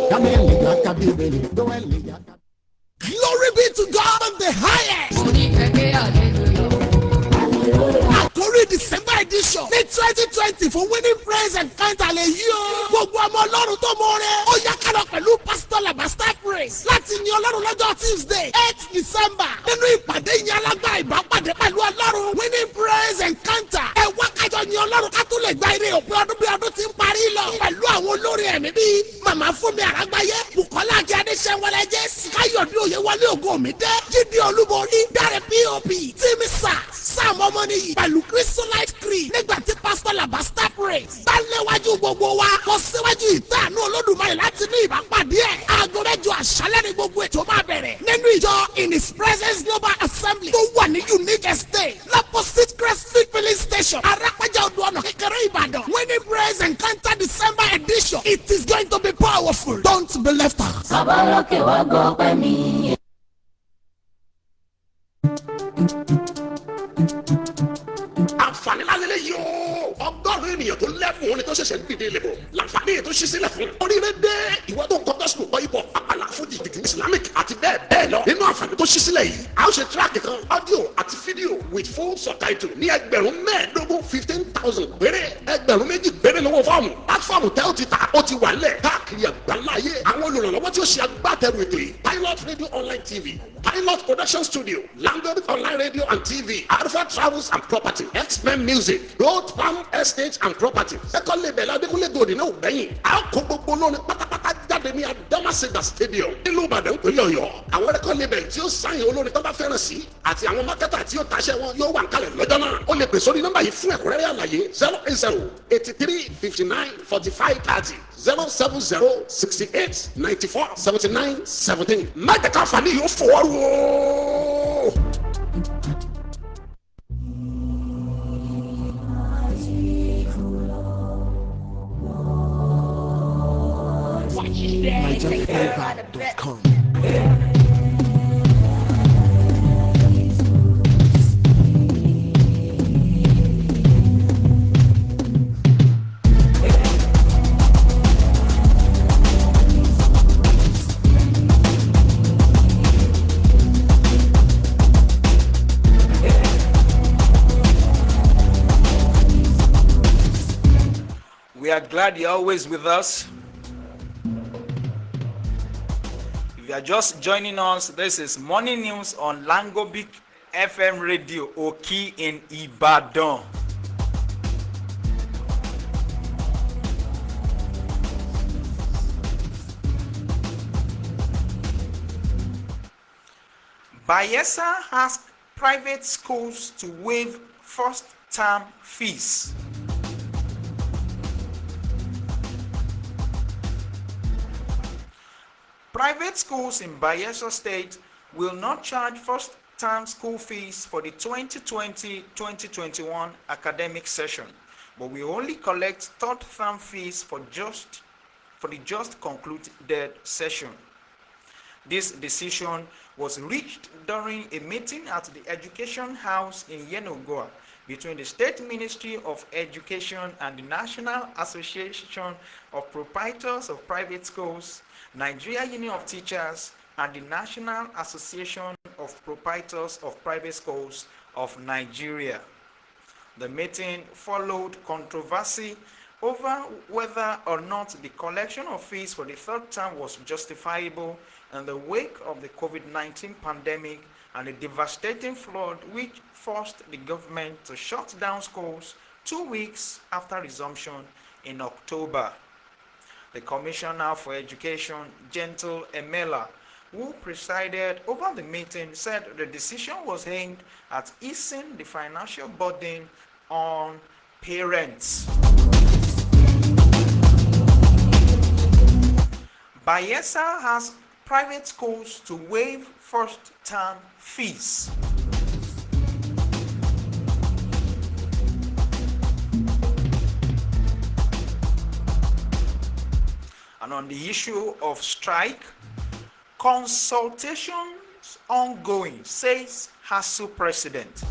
Glory be to God on the highest. Àkórí December edition edition ní 2020 fún winning praise encounter lè yí o. gbogbo ọmọ ọlọ́run tó mọ̀ọ́rẹ́ ó yá ká lọ pẹ̀lú pásítọ̀ làbàstà praise láti yin ọlọ́run lọ́jọ́ Tuesday 8 December nínú ìpàdé ìyẹn alágbára ìbápàdé pẹ̀lú ọlọ́run winning praise encounter ẹ wá kájọ yin ọlọ́run ká tún lè gba ire òpin ọdún bí ọdún ti ń parí lọ pẹ̀lú àwọn olórí ẹ̀mí bíi màmá Fúnmi Àràgbáyé Bùkọ́lá Akí Adéṣẹ́wọlé Jésì Káyọ̀dé Oyèwọlé Ògúnmídé Jídé Olúborí Dáre POP Tímísà Sam Ọmọnìyí pẹ̀lú Christolite Creed nígbà tí pásítọ̀ làbàstà praise bá léwájú gbogbo wa lọ síwájú ìtàànú Olódùmarè láti ní ìbápàdé ẹ̀ aago mẹ́jọ àṣálẹ́ ní gbogbo ètò máa bẹ̀rẹ̀ nínú ìjọ In His Presence Global Assembly tó wà ní Unique Estate l'opposite Crestfield Filling Station Arápájà odò ọ̀nà kékeré Ìbàdàn winning praise encounter December edition it is going to be powerful don't be left out. Sábàlókè wá gbọ́ pẹ́ mi. àǹfààní lálẹ́ yìí o ọgọ́rùn-ún ènìyàn tó lẹ́bùn orin tó ṣẹ̀ṣẹ̀ ń dìde lẹ́bọ̀ làǹfààní ètò ṣí sílẹ̀ fún oríire dé ìwọ tó ń kọ́ gospel kọ́ hip hop àpàlà fújì jùjú islamic àti bẹ́ẹ̀ bẹ́ẹ̀ lọ nínú àǹfààní tó ṣí sílẹ̀ yìí a ó ṣe tíráàkì kan audio àti fídíò with full subtitle ní ẹgbẹ̀rún mẹ́ẹ̀ẹ́dógún 15,000 péré ẹgbẹ̀rún méjì péré lówó fọ́ọ̀mù platform tẹ́ ó ti ta ó ti wà lẹ̀ káàkiri àgbáláyé àwọn olùrànlọ́wọ́ tí ó ṣe agbátẹrù ètò yìí pilot radio online tv pilot production studio Lamgobic online radio and tv alpha travels and property x-men music road palm estate and property ẹ̀kọ́ label adékúnlé gòdì náà gbẹ̀yìn a kó gbogbo lónìí pátápátá jáde ní Adamasingba stadium nílùú Ìbàdàn ìpínlẹ̀ Ọ̀yọ́ àwọn ẹ̀kọ́ label tí ó sáyìn olórin tó bá fẹ́ràn sí àti àwọn mákẹ́tà tí ó taṣẹ́ wọn yóò wà nkálẹ̀ lọ́jọ́ náà ó lè pè sórí nọ́mbà yìí fún ẹ̀kúnrẹ́rẹ́ àlàyé 08083594530 07068947917 má jẹ́ ká fani yóò fọwọ́rù o. NigerFlavor.com. We are glad you're always with us. If you are just joining us, this is Morning News on Lamgobic FM Radio Oki in Ibadan. Bayelsa asked private schools to waive first-term fees. Private schools in Bayelsa State will not charge first-term school fees for the 2020-2021 academic session, but will only collect third-term fees for the just concluded session. This decision was reached during a meeting at the Education House in Yenagoa between the State Ministry of Education and the National Association of Proprietors of Private Schools, Nigeria Union of Teachers, and the National Association of Proprietors of Private Schools of Nigeria. The meeting followed controversy over whether or not the collection of fees for the third term was justifiable in the wake of the COVID-19 pandemic and the devastating flood which forced the government to shut down schools 2 weeks after resumption in October. The Commissioner for Education, Gentle Emela, who presided over the meeting, said the decision was aimed at easing the financial burden on parents. Bayelsa has private schools to waive first-term fees. And on the issue of strike, consultations ongoing, says HASU president.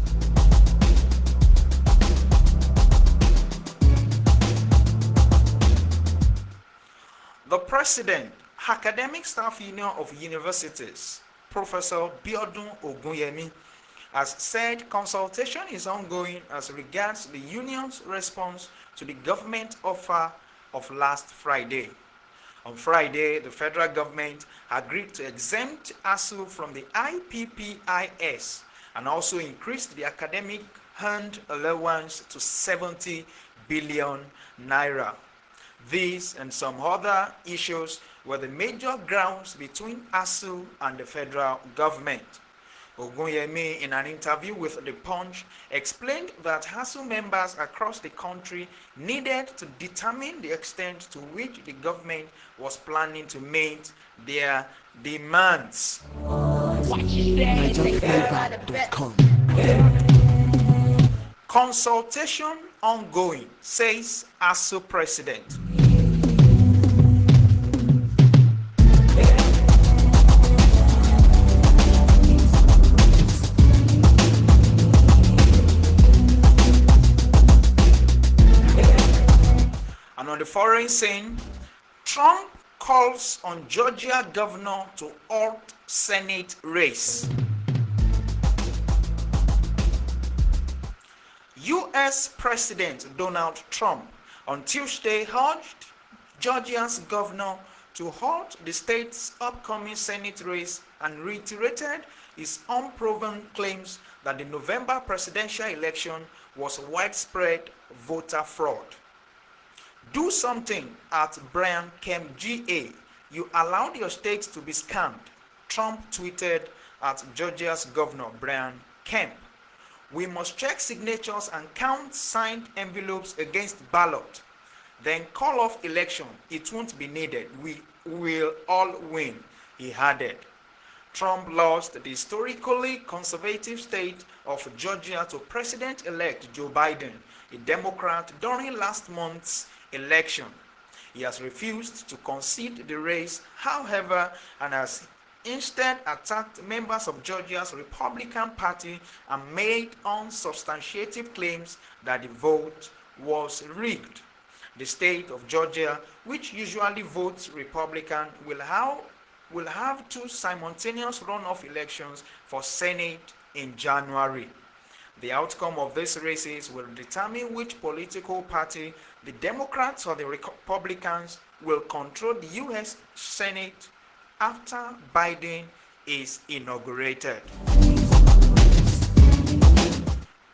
The president, Academic Staff Union of Universities, Professor Biodun Ogunyemi, has said consultation is ongoing as regards the union's response to the government offer of last Friday. On Friday, the federal government agreed to exempt ASU from the IPPIS and also increased the academic earned allowance to 70 billion naira. These and some other issues were the major grounds between ASU and the federal government. Opeyemi, in an interview with The Punch, explained that ASU members across the country needed to determine the extent to which the government was planning to meet their demands. Consultation ongoing, says ASU president. And on the foreign scene, Trump calls on Georgia governor to halt Senate race. U.S. President Donald Trump on Tuesday urged Georgia's governor to halt the state's upcoming Senate race and reiterated his unproven claims that the November presidential election was widespread voter fraud. Do something at Brian Kemp GA. You allowed your state to be scammed, Trump tweeted at Georgia's governor Brian Kemp. We must check signatures and count signed envelopes against ballot. Then call off election. It won't be needed. We will all win, he added. Trump lost the historically conservative state of Georgia to President-elect Joe Biden, a Democrat, during last month's election. He has refused to concede the race, however, and has instead attacked members of Georgia's Republican Party and made unsubstantiated claims that the vote was rigged. The state of Georgia, which usually votes Republican, will have two simultaneous runoff elections for Senate in January. The outcome of these races will determine which political party, the Democrats or the Republicans, will control the U.S. Senate after Biden is inaugurated.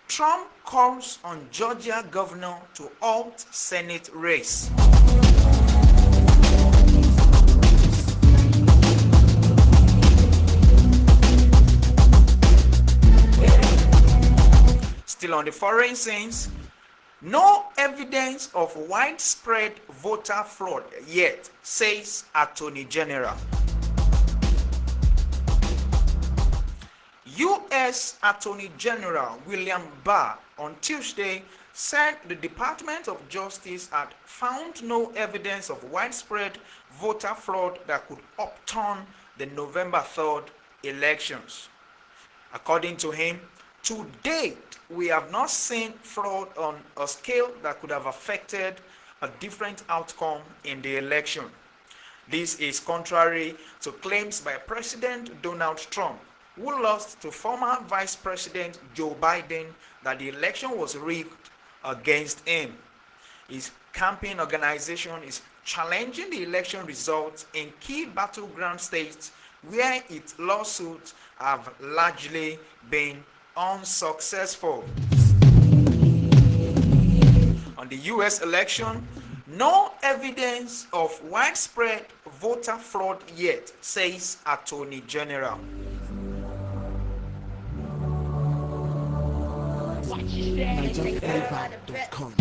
Trump calls on Georgia governor to halt Senate race. Still on the foreign scenes, no evidence of widespread voter fraud yet, says Attorney General. U.S. Attorney General William Barr on Tuesday said the Department of Justice had found no evidence of widespread voter fraud that could upturn the November 3rd elections. According to him, to date, we have not seen fraud on a scale that could have affected a different outcome in the election. This is contrary to claims by President Donald Trump, who lost to former Vice President Joe Biden that the election was rigged against him. His campaign organization is challenging the election results in key battleground states where its lawsuits have largely been unsuccessful. On the U.S. election, no evidence of widespread voter fraud yet, says Attorney General. NigerFlavor.com.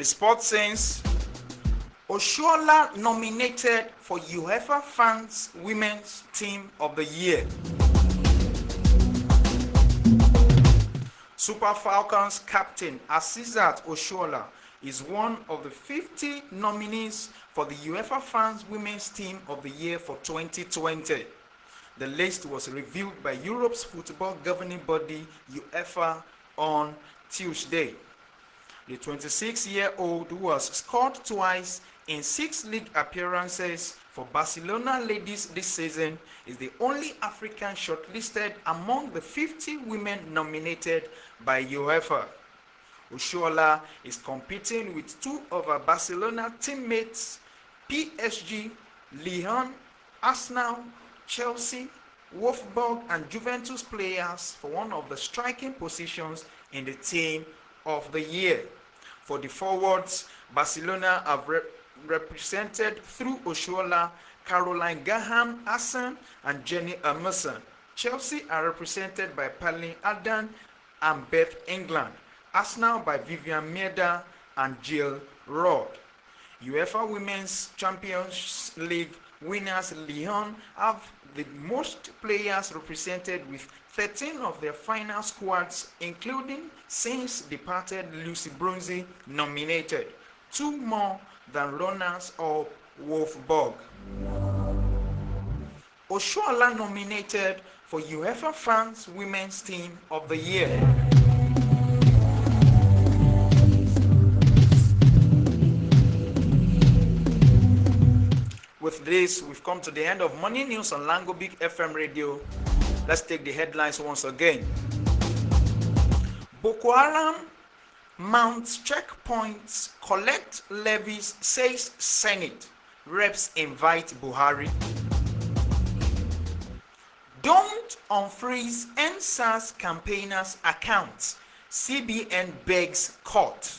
the sports sense, Oshoala nominated for UEFA Fans Women's Team of the Year. Super Falcons captain Asisat Oshoala is one of the 50 nominees for the UEFA Fans Women's Team of the Year for 2020. The list was reviewed by Europe's football governing body UEFA on Tuesday. The 26-year-old, who has scored twice in 6 league appearances for Barcelona ladies this season, is the only African shortlisted among the 50 women nominated by UEFA. Oshoala is competing with 2 of her Barcelona teammates, PSG, Lyon, Arsenal, Chelsea, Wolfsburg and Juventus players for one of the striking positions in the team of the year. For the forwards, Barcelona have represented through Oshoala, Caroline Graham-Hassan and Jenny Emerson. Chelsea are represented by Palin Adan and Beth England. Arsenal by Vivian Mieda and Jill Rodd. UEFA Women's Champions League winners Lyon have the most players represented with 13 of their final squads, including since departed Lucy Bronze nominated, 2 more than runners of Wolfsburg. Oshoala nominated for UEFA Fans Women's Team of the Year. With this, we've come to the end of Morning News on Lamgobic FM Radio. Let's take the headlines once again. Boko Haram mounts checkpoints, collect levies, says Senate. Reps invite Buhari. Don't unfreeze NSAS campaigners' accounts. CBN begs court.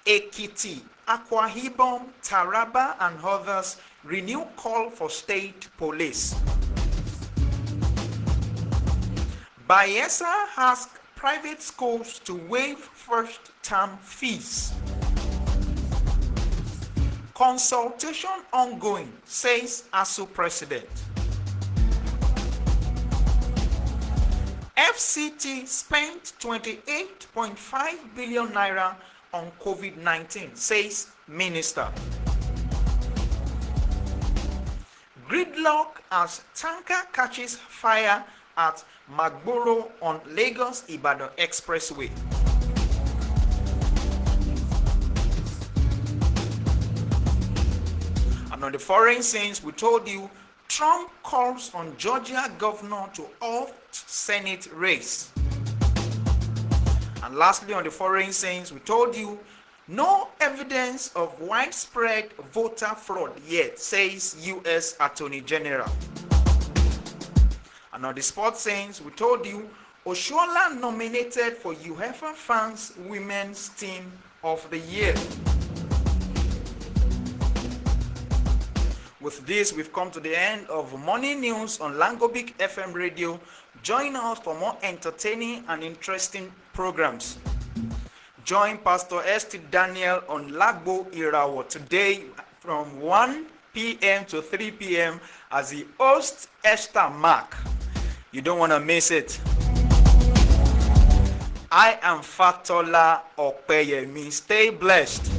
Ekiti, Akwa Ibom, Taraba and others renew call for state police. Bayelsa asks private schools to waive first-term fees. Consultation ongoing, says ASU president. FCT spent 28.5 billion naira on COVID-19, says minister. Gridlock as tanker catches fire at Magboro on Lagos-Ibadan Expressway. And on the foreign scenes, we told you Trump calls on Georgia governor to halt Senate race. And lastly, on the foreign scenes, we told you no evidence of widespread voter fraud yet, says U.S. Attorney General. And on the sports scenes, we told you Oshoala nominated for UEFA Fans Women's Team of the Year. With this, we've come to the end of Morning News on Lamgobic FM Radio. Join us for more entertaining and interesting programs. Join Pastor Esther Daniel on Lagbo Irawo today from 1 p.m. to 3 p.m. as he hosts Esther Mark. You don't want to miss it. I am Fatola Opeyemi. Stay blessed.